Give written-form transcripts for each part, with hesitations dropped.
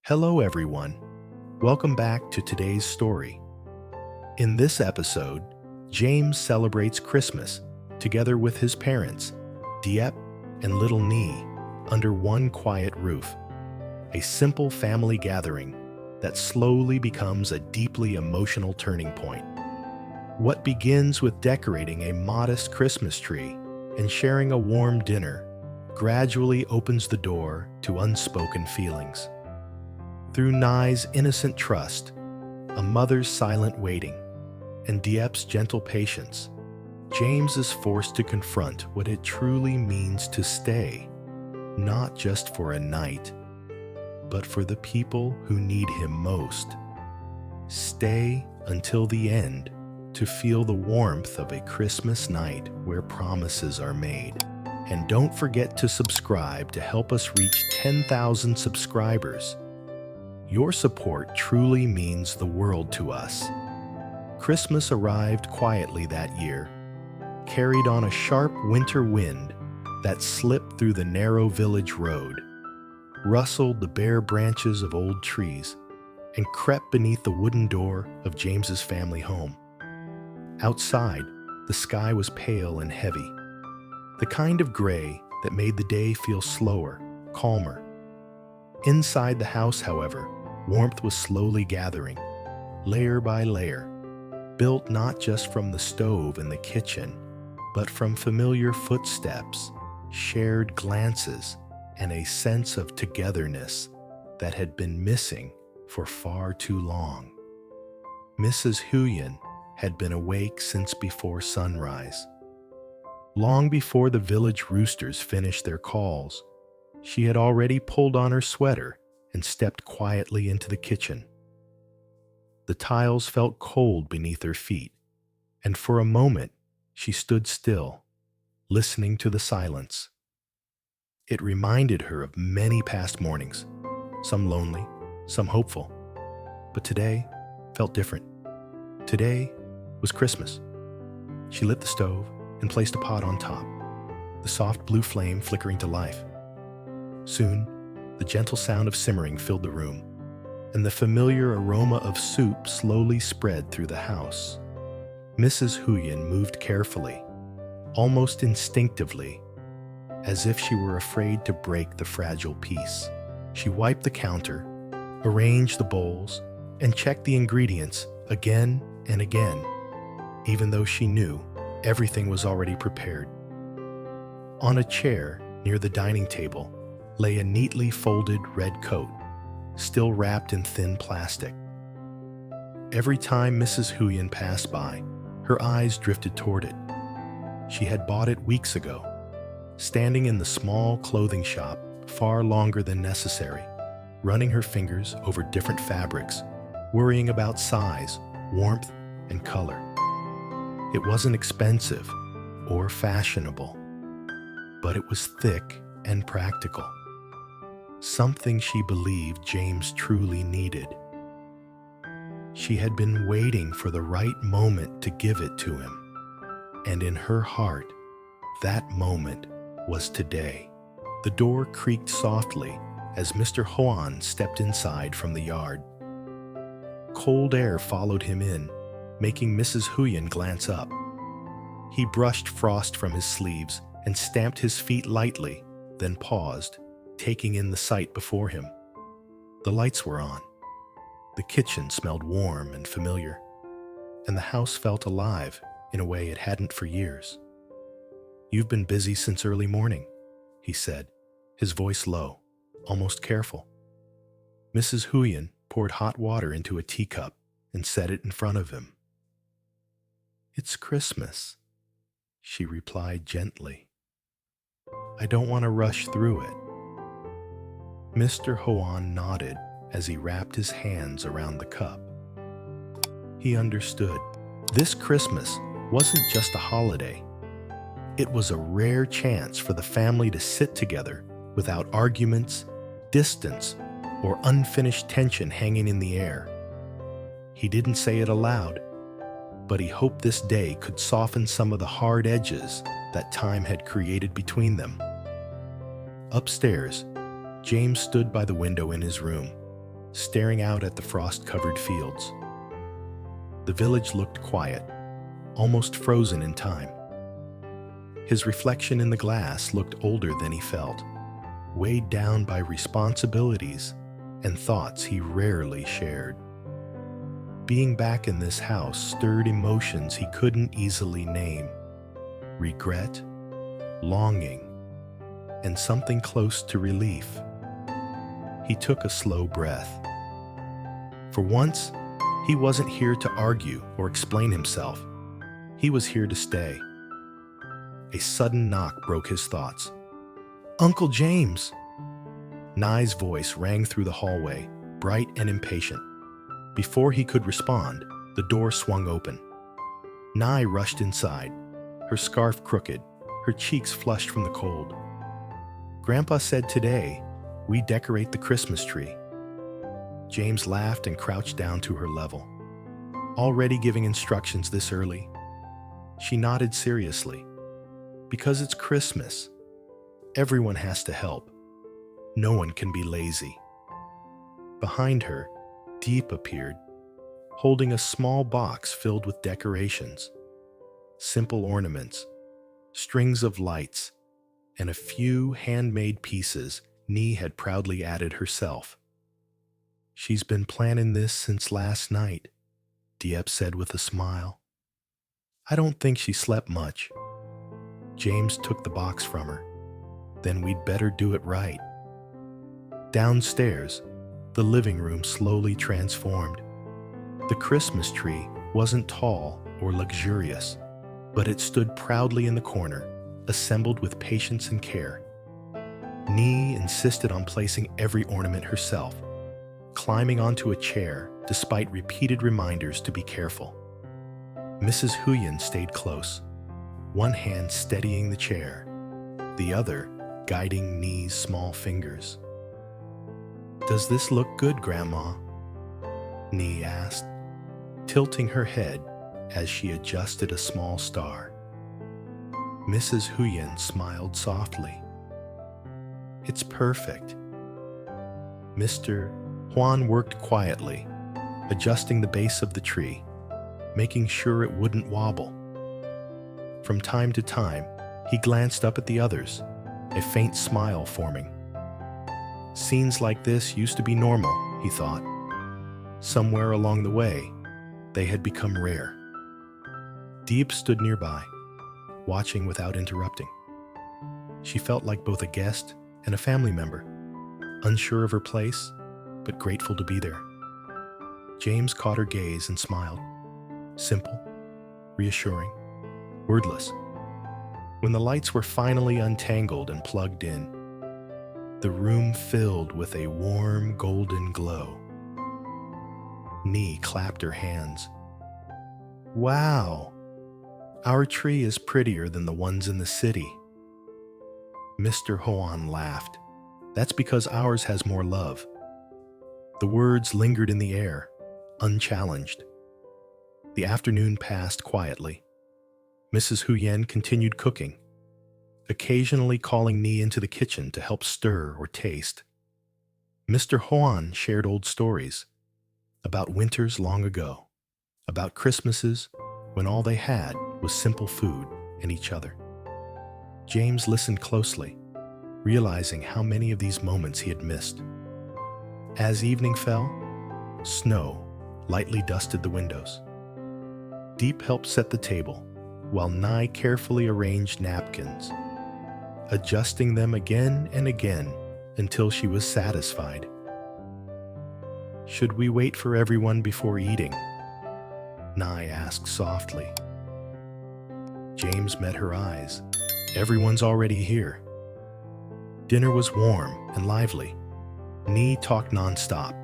Hello, everyone. Welcome back to today's story. In this episode, James celebrates Christmas together with his parents, Diep and little Nee, under one quiet roof. A simple family gathering that slowly becomes a deeply emotional turning point. What begins with decorating a modest Christmas tree and sharing a warm dinner gradually opens the door to unspoken feelings. Through Nye's innocent trust, a mother's silent waiting, and Diep's gentle patience, James is forced to confront what it truly means to stay, not just for a night, but for the people who need him most. Stay until the end to feel the warmth of a Christmas night where promises are made. And don't forget to subscribe to help us reach 10,000 subscribers. Your support truly means the world to us. Christmas arrived quietly that year, carried on a sharp winter wind that slipped through the narrow village road, rustled the bare branches of old trees, and crept beneath the wooden door of James's family home. Outside, the sky was pale and heavy, the kind of gray that made the day feel slower, calmer. Inside the house, however, warmth was slowly gathering, layer by layer, built not just from the stove in the kitchen, but from familiar footsteps, shared glances, and a sense of togetherness that had been missing for far too long. Mrs. Huyen had been awake since before sunrise. Long before the village roosters finished their calls, she had already pulled on her sweater and stepped quietly into the kitchen. The tiles felt cold beneath her feet, and for a moment she stood still, listening to the silence. It reminded her of many past mornings, some lonely, some hopeful, but today felt different. Today was Christmas. She lit the stove and placed a pot on top, the soft blue flame flickering to life. Soon, the gentle sound of simmering filled the room, and the familiar aroma of soup slowly spread through the house. Mrs. Huyen moved carefully, almost instinctively, as if she were afraid to break the fragile peace. She wiped the counter, arranged the bowls, and checked the ingredients again and again, even though she knew everything was already prepared. On a chair near the dining table lay a neatly folded red coat, still wrapped in thin plastic. Every time Mrs. Huyen passed by, her eyes drifted toward it. She had bought it weeks ago, standing in the small clothing shop far longer than necessary, running her fingers over different fabrics, worrying about size, warmth, and color. It wasn't expensive or fashionable, but it was thick and practical. Something she believed James truly needed. She had been waiting for the right moment to give it to him, and in her heart, that moment was today. The door creaked softly as Mr. Hoan stepped inside from the yard. Cold air followed him in, making Mrs. Huyen glance up. He brushed frost from his sleeves and stamped his feet lightly, then paused, taking in the sight before him. The lights were on. The kitchen smelled warm and familiar, and the house felt alive in a way it hadn't for years. "You've been busy since early morning," he said, his voice low, almost careful. Mrs. Huyen poured hot water into a teacup and set it in front of him. "It's Christmas," she replied gently. "I don't want to rush through it." Mr. Hoan nodded as he wrapped his hands around the cup. He understood. This Christmas wasn't just a holiday. It was a rare chance for the family to sit together without arguments, distance, or unfinished tension hanging in the air. He didn't say it aloud, but he hoped this day could soften some of the hard edges that time had created between them. Upstairs, James stood by the window in his room, staring out at the frost-covered fields. The village looked quiet, almost frozen in time. His reflection in the glass looked older than he felt, weighed down by responsibilities and thoughts he rarely shared. Being back in this house stirred emotions he couldn't easily name: regret, longing, and something close to relief. He took a slow breath. For once, he wasn't here to argue or explain himself. He was here to stay. A sudden knock broke his thoughts. "Uncle James!" Nye's voice rang through the hallway, bright and impatient. Before he could respond, the door swung open. Nye rushed inside, her scarf crooked, her cheeks flushed from the cold. "Grandpa said today, we decorate the Christmas tree." James laughed and crouched down to her level. "Already giving instructions this early?" She nodded seriously. "Because it's Christmas. Everyone has to help. No one can be lazy." Behind her, Diep appeared, holding a small box filled with decorations. Simple ornaments, strings of lights, and a few handmade pieces Nye had proudly added herself. "She's been planning this since last night," Diep said with a smile. "I don't think she slept much." James took the box from her. "Then we'd better do it right." Downstairs, the living room slowly transformed. The Christmas tree wasn't tall or luxurious, but it stood proudly in the corner, assembled with patience and care. Nye insisted on placing every ornament herself, climbing onto a chair despite repeated reminders to be careful. Mrs. Huyen stayed close, one hand steadying the chair, the other guiding Nye's small fingers. "Does this look good, Grandma?" Nye asked, tilting her head as she adjusted a small star. Mrs. Huyen smiled softly. "It's perfect." Mr. Hoan worked quietly, adjusting the base of the tree, making sure it wouldn't wobble. From time to time, he glanced up at the others, a faint smile forming. Scenes like this used to be normal, he thought. Somewhere along the way, they had become rare. Diep stood nearby, watching without interrupting. She felt like both a guest and a family member, unsure of her place, but grateful to be there. James caught her gaze and smiled. Simple, reassuring, wordless. When the lights were finally untangled and plugged in, the room filled with a warm golden glow. Nye clapped her hands. "Wow! Our tree is prettier than the ones in the city." Mr. Hoan laughed. "That's because ours has more love." The words lingered in the air, unchallenged. The afternoon passed quietly. Mrs. Huyen continued cooking, occasionally calling Nye into the kitchen to help stir or taste. Mr. Hoan shared old stories about winters long ago, about Christmases when all they had was simple food and each other. James listened closely, realizing how many of these moments he had missed. As evening fell, snow lightly dusted the windows. Diep helped set the table, while Nye carefully arranged napkins, adjusting them again and again until she was satisfied. "Should we wait for everyone before eating?" Nye asked softly. James met her eyes. "Everyone's already here." Dinner was warm and lively. Nye talked nonstop,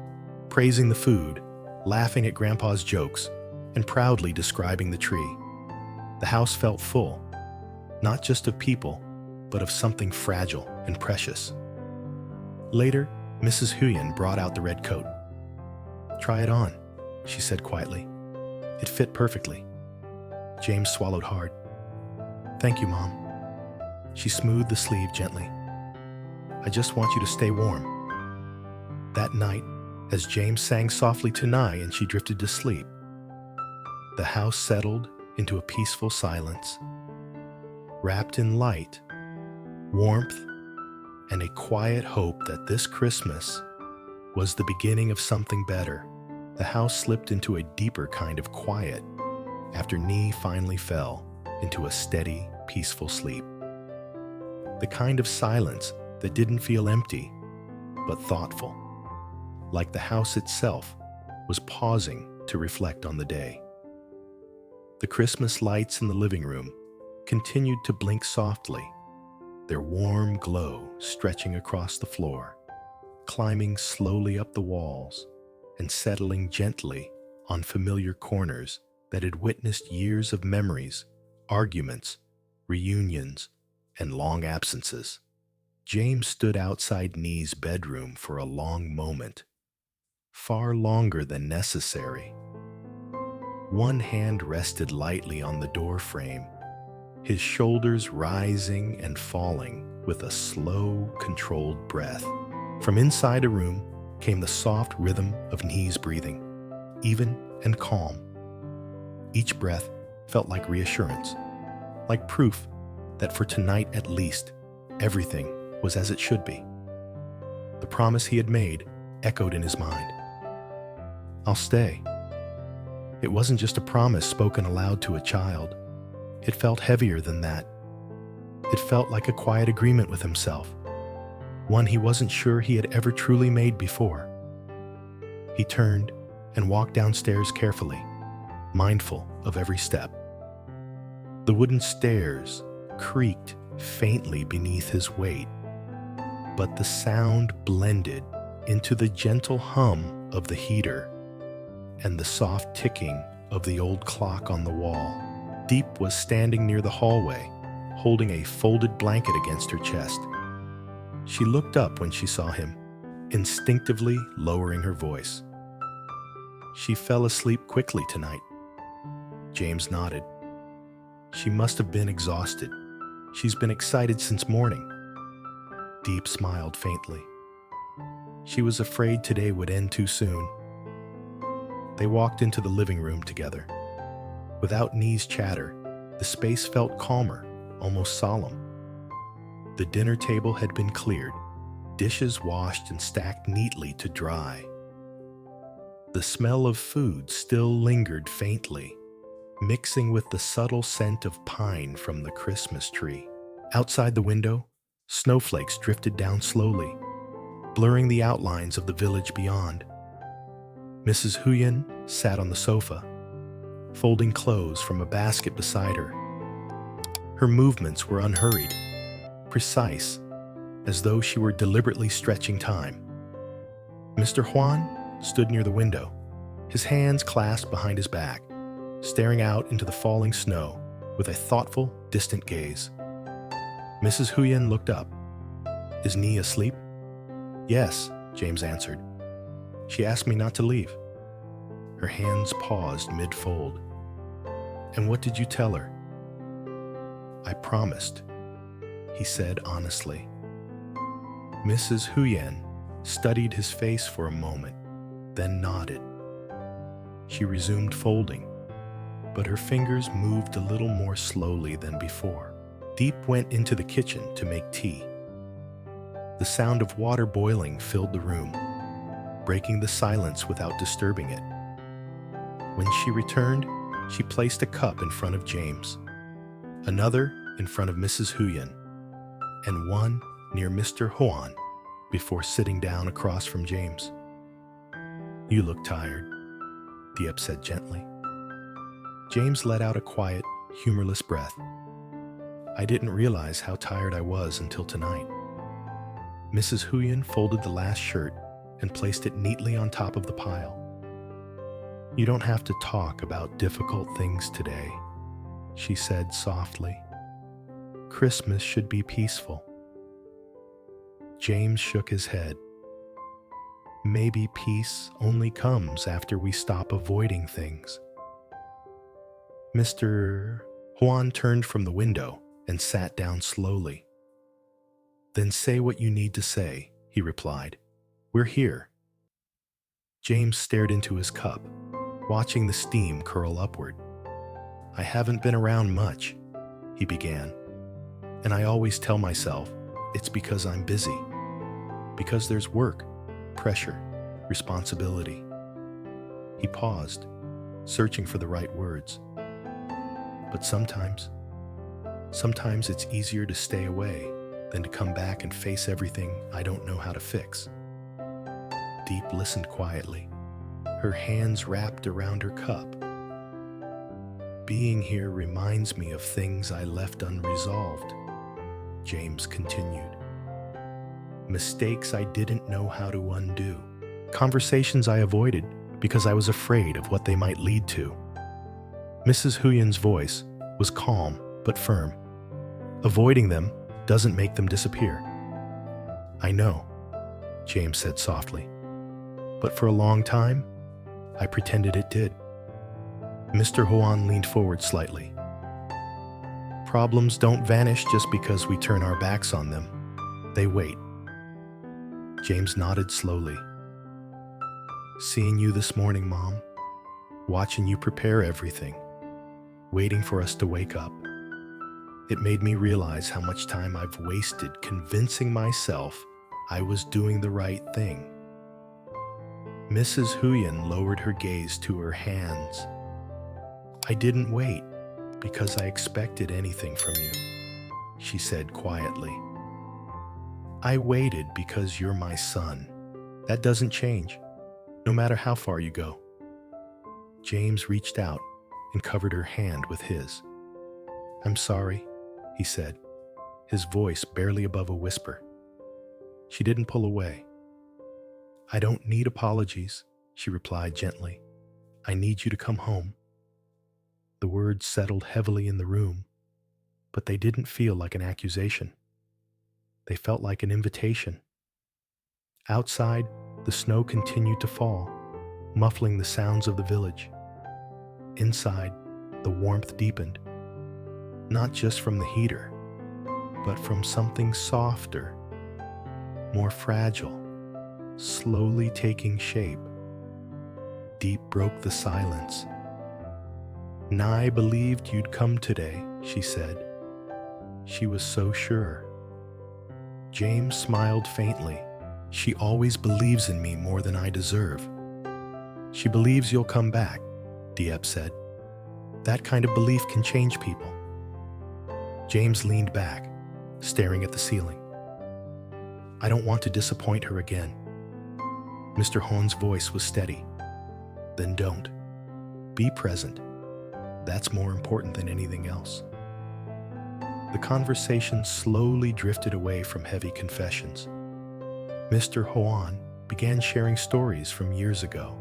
praising the food, laughing at Grandpa's jokes, and proudly describing the tree. The house felt full, not just of people, but of something fragile and precious. Later, Mrs. Huyen brought out the red coat. "Try it on," she said quietly. It fit perfectly. James swallowed hard. "Thank you, Mom." She smoothed the sleeve gently. "I just want you to stay warm." That night, As James sang softly tonight and she drifted to sleep, the house settled into a peaceful silence, wrapped in light, warmth, and a quiet hope that this Christmas was the beginning of something better. The house slipped into a deeper kind of quiet after Nee finally fell into a steady, peaceful sleep. The kind of silence that didn't feel empty, but thoughtful, like the house itself was pausing to reflect on the day. The Christmas lights in the living room continued to blink softly, their warm glow stretching across the floor, climbing slowly up the walls and settling gently on familiar corners that had witnessed years of memories, arguments, reunions, and long absences. James stood outside Nee's bedroom for a long moment, far longer than necessary. One hand rested lightly on the door frame, his shoulders rising and falling with a slow, controlled breath. From inside a room came the soft rhythm of Nee's breathing, even and calm. Each breath felt like reassurance, like proof that for tonight at least, everything was as it should be. The promise he had made echoed in his mind. I'll stay. It wasn't just a promise spoken aloud to a child. It felt heavier than that. It felt like a quiet agreement with himself, one he wasn't sure he had ever truly made before. He turned and walked downstairs carefully, mindful of every step. The wooden stairs creaked faintly beneath his weight, but the sound blended into the gentle hum of the heater and the soft ticking of the old clock on the wall. Diep was standing near the hallway, holding a folded blanket against her chest. She looked up when she saw him, instinctively lowering her voice. She fell asleep quickly tonight. James nodded. She must have been exhausted. She's been excited since morning. Diep smiled faintly. She was afraid today would end too soon. They walked into the living room together. Without Nee's chatter, the space felt calmer, almost solemn. The dinner table had been cleared, dishes washed and stacked neatly to dry. The smell of food still lingered faintly, mixing with the subtle scent of pine from the Christmas tree. Outside the window, snowflakes drifted down slowly, blurring the outlines of the village beyond. Mrs. Huyen sat on the sofa, folding clothes from a basket beside her. Her movements were unhurried, precise, as though she were deliberately stretching time. Mr. Hoan stood near the window, his hands clasped behind his back, staring out into the falling snow with a thoughtful, distant gaze. Mrs. Huyen looked up. Is Nee asleep? Yes, James answered. She asked me not to leave. Her hands paused mid-fold. And what did you tell her? I promised, he said honestly. Mrs. Huyen studied his face for a moment, then nodded. She resumed folding, but her fingers moved a little more slowly than before. Diep went into the kitchen to make tea. The sound of water boiling filled the room, breaking the silence without disturbing it. When she returned, she placed a cup in front of James, another in front of Mrs. Huyen, and one near Mr. Hoan before sitting down across from James. You look tired, Diep said gently. James let out a quiet, humorless breath. I didn't realize how tired I was until tonight. Mrs. Huyen folded the last shirt and placed it neatly on top of the pile. You don't have to talk about difficult things today, she said softly. Christmas should be peaceful. James shook his head. Maybe peace only comes after we stop avoiding things. Mr. Hoan turned from the window and sat down slowly. Then say what you need to say, he replied. We're here. James stared into his cup, watching the steam curl upward. "I haven't been around much," he began, "and I always tell myself it's because I'm busy, because there's work, pressure, responsibility." He paused, searching for the right words. "But sometimes it's easier to stay away than to come back and face everything I don't know how to fix." Diep listened quietly, her hands wrapped around her cup. "Being here reminds me of things I left unresolved," James continued. "Mistakes I didn't know how to undo. Conversations I avoided because I was afraid of what they might lead to." Mrs. Huyen's voice was calm but firm. "Avoiding them doesn't make them disappear." "I know," James said softly. "But for a long time, I pretended it did." Mr. Hoan leaned forward slightly. "Problems don't vanish just because we turn our backs on them. They wait." James nodded slowly. "Seeing you this morning, Mom, watching you prepare everything, waiting for us to wake up, it made me realize how much time I've wasted convincing myself I was doing the right thing." Mrs. Huyen lowered her gaze to her hands. "I didn't wait because I expected anything from you," she said quietly. "I waited because you're my son. That doesn't change, no matter how far you go." James reached out and covered her hand with his. "I'm sorry," he said, his voice barely above a whisper. She didn't pull away. "I don't need apologies," she replied gently. "I need you to come home." The words settled heavily in the room, but they didn't feel like an accusation. They felt like an invitation. Outside, the snow continued to fall, muffling the sounds of the village. Inside, the warmth deepened, not just from the heater, but from something softer, more fragile, slowly taking shape. Diep broke the silence. "Nai believed you'd come today," she said. She was so sure. James smiled faintly. "She always believes in me more than I deserve." "She believes you'll come back," Diep said. "That kind of belief can change people." James leaned back, staring at the ceiling. "I don't want to disappoint her again." Mr. Hoan's voice was steady. "Then don't. Be present. That's more important than anything else." The conversation slowly drifted away from heavy confessions. Mr. Hoan began sharing stories from years ago.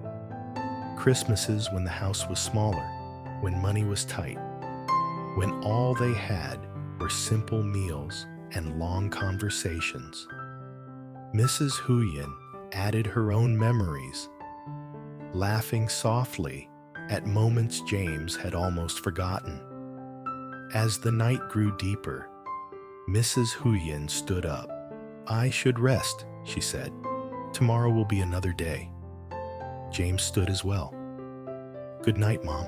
Christmases when the house was smaller, when money was tight, when all they had were simple meals and long conversations. Mrs. Huyen added her own memories, laughing softly at moments James had almost forgotten. As the night grew deeper, Mrs. Huyen stood up. "I should rest," she said. "Tomorrow will be another day." James stood as well. "Good night, Mom."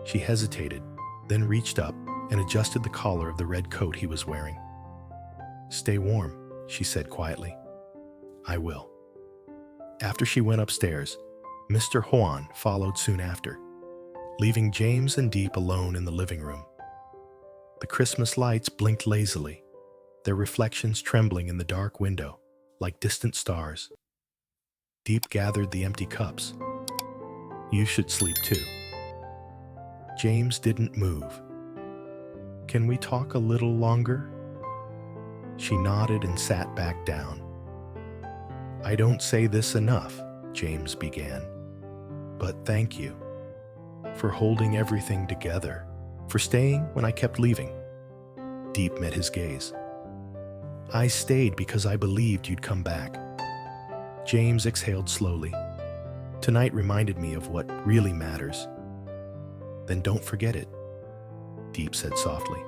She hesitated, then reached up and adjusted the collar of the red coat he was wearing. "Stay warm," she said quietly. "I will." After she went upstairs, Mr. Hoan followed soon after, leaving James and Diep alone in the living room. The Christmas lights blinked lazily, their reflections trembling in the dark window like distant stars. Diep gathered the empty cups. "You should sleep too." James didn't move. "Can we talk a little longer?" She nodded and sat back down. "I don't say this enough," James began, "but thank you for holding everything together, for staying when I kept leaving." Diep met his gaze. "I stayed because I believed you'd come back." James exhaled slowly. "Tonight reminded me of what really matters." "Then don't forget it," Diep said softly.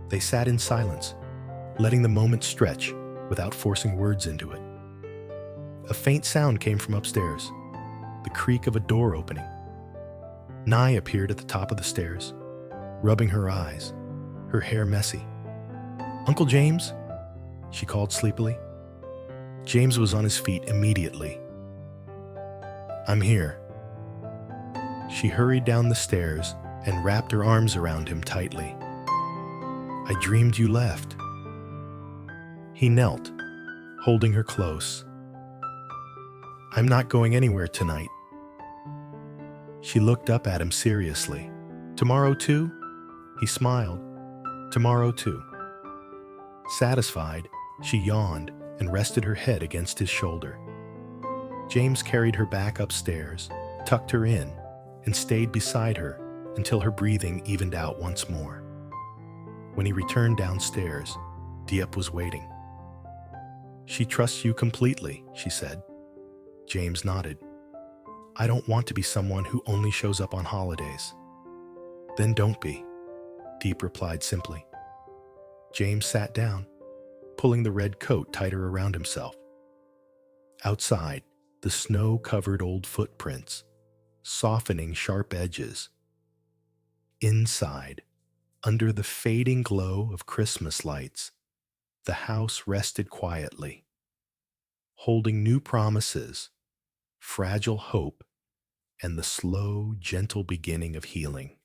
They sat in silence, letting the moment stretch without forcing words into it. A faint sound came from upstairs, the creak of a door opening. Nye appeared at the top of the stairs, rubbing her eyes, her hair messy. "Uncle James?" she called sleepily. James was on his feet immediately. "I'm here." She hurried down the stairs and wrapped her arms around him tightly. "I dreamed you left." He knelt, holding her close. "I'm not going anywhere tonight." She looked up at him seriously. "Tomorrow too?" He smiled. "Tomorrow too." Satisfied, she yawned and rested her head against his shoulder. James carried her back upstairs, tucked her in, and stayed beside her until her breathing evened out once more. When he returned downstairs, Diep was waiting. "She trusts you completely," she said. James nodded. "I don't want to be someone who only shows up on holidays." "Then don't be," Diep replied simply. James sat down, pulling the red coat tighter around himself. Outside, the snow covered old footprints, softening sharp edges. Inside, under the fading glow of Christmas lights, the house rested quietly, holding new promises, fragile hope, and the slow, gentle beginning of healing.